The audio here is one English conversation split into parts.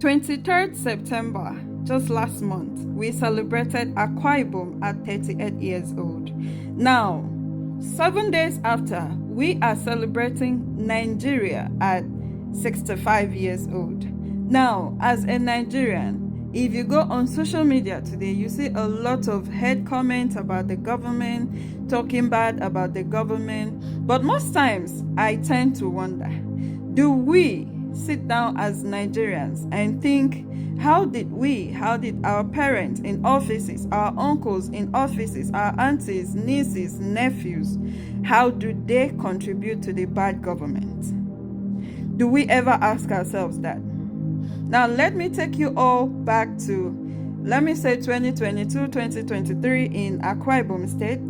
23rd September, just last month, we celebrated Akwa Ibom at 38 years old. Now, 7 days after, we are celebrating Nigeria at 65 years old. Now, as a Nigerian, if you go on social media today, you see a lot of hate comments about the government, talking bad about the government. But most times, I tend to wonder, do we sit down as Nigerians and think, how did our parents in offices, our uncles in offices, our aunties, nieces, nephews, how do they contribute to the bad government? Do we ever ask ourselves that? Now, let me take you all back to, let me say 2022, 2023 in Akwa Ibom State.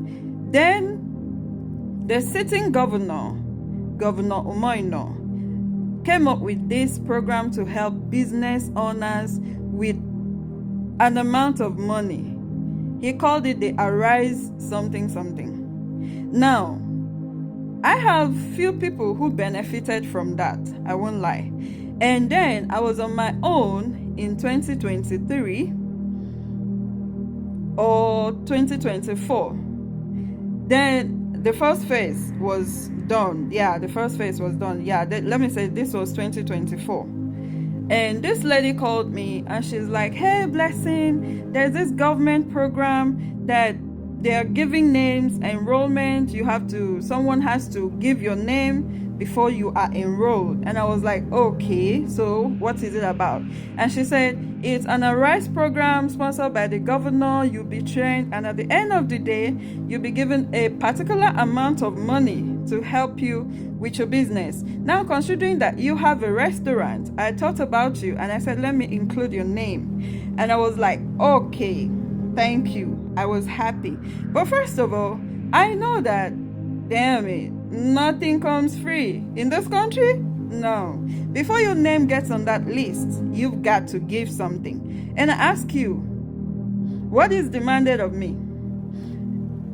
Then, the sitting governor, Governor Umoino, came up with this program to help business owners with an amount of money. He called it the Arise something something. Now, I have few people who benefited from that, I won't lie. And then I was on my own in 2023 or 2024. Then the first phase was done. Yeah, the first phase was done. Yeah, let me say this was 2024. And this lady called me and she's like, hey, Blessing, there's this government program that they are giving names, enrollment. Someone has to give your name before you are enrolled. And I was like, okay, so what is it about? And she said, it's an Arise program sponsored by the governor. You'll be trained, and at the end of the day, you'll be given a particular amount of money to help you with your business. Now, considering that you have a restaurant, I thought about you and I said, let me include your name. And I was like, okay, thank you. I was happy. But first of all, I know that, damn it, nothing comes free in this country. No. Before your name gets on that list, you've got to give something. And I ask you, what is demanded of me?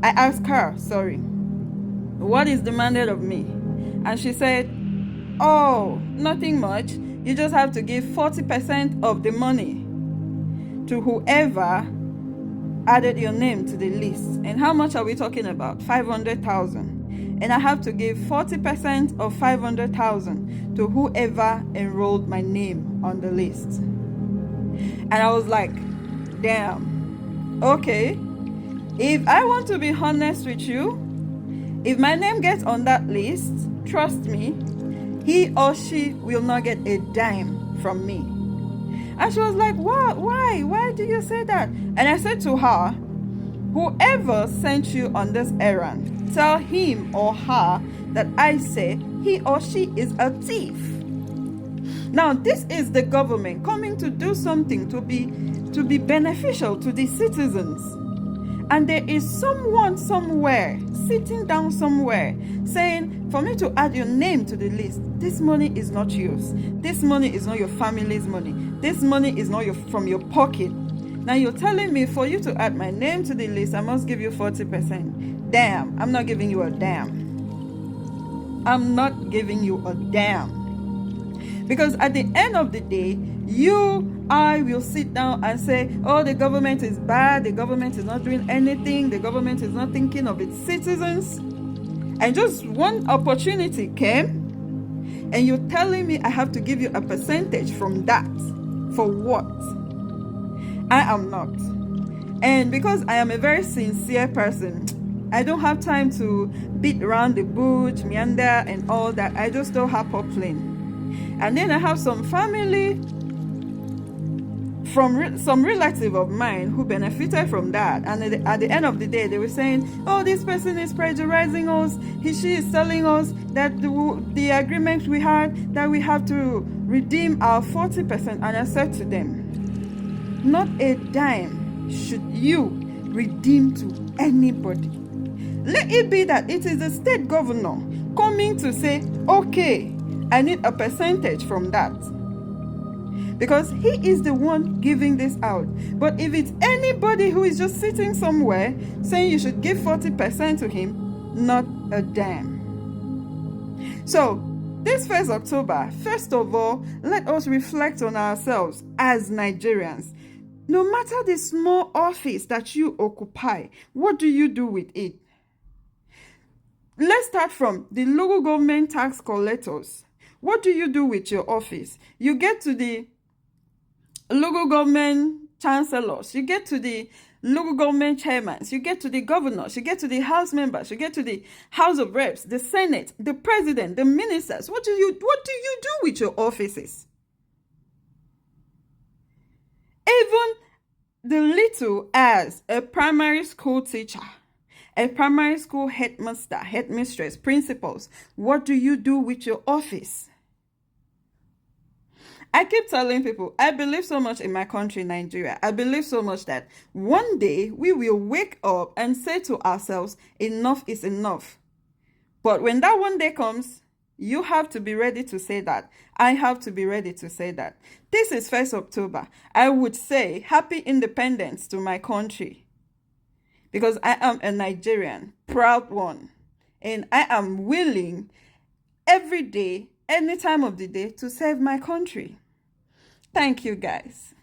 I asked her, what is demanded of me? And she said, oh, nothing much. You just have to give 40% of the money to whoever added your name to the list. And how much are we talking about? 500,000. And I have to give 40% of 500,000 to whoever enrolled my name on the list. And I was like, damn, okay. If I want to be honest with you, if my name gets on that list, trust me, he or she will not get a dime from me. And she was like, what? Why do you say that? And I said to her, whoever sent you on this errand, tell him or her that I say he or she is a thief. Now, this is the government coming to do something to be beneficial to the citizens. And there is someone somewhere, sitting down somewhere, saying, for me to add your name to the list, this money is not yours. This money is not your family's money. This money is not from your pocket. Now you're telling me for you to add my name to the list, I must give you 40%. Damn, I'm not giving you a damn. I'm not giving you a damn. Because at the end of the day, I will sit down and say, oh, the government is bad, the government is not doing anything, the government is not thinking of its citizens. And just one opportunity came, and you're telling me I have to give you a percentage from that. For what? I am not. And because I am a very sincere person, I don't have time to beat around the bush, meander, and all that. I just don't have a plain. And then I have some family from some relative of mine who benefited from that. And at the end of the day, they were saying, oh, this person is pressurizing us. She is telling us that the agreement we had, that we have to redeem our 40%. And I said to them, not a dime should you redeem to anybody. Let it be that it is the state governor coming to say, okay, I need a percentage from that. Because he is the one giving this out. But if it's anybody who is just sitting somewhere saying you should give 40% to him, not a damn. So This 1st October, first of all, let us reflect on ourselves as Nigerians. No matter the small office that you occupy, what do you do with it? Let's start from the local government tax collectors. What do you do with your office? You get to the local government chancellors, you get to the local government chairmen, you get to the governors, you get to the house members, you get to the House of Reps, the Senate, the president, the ministers. What do you do with your offices? Even the little as a primary school teacher, a primary school headmaster, headmistress, principals, what do you do with your office? I keep telling people, I believe so much in my country, Nigeria. I believe so much that one day we will wake up and say to ourselves, enough is enough. But when that one day comes, you have to be ready to say that. I have to be ready to say that. This is 1st October. I would say happy independence to my country, because I am a Nigerian, proud one. And I am willing every day, any time of the day, to serve my country. Thank you, guys.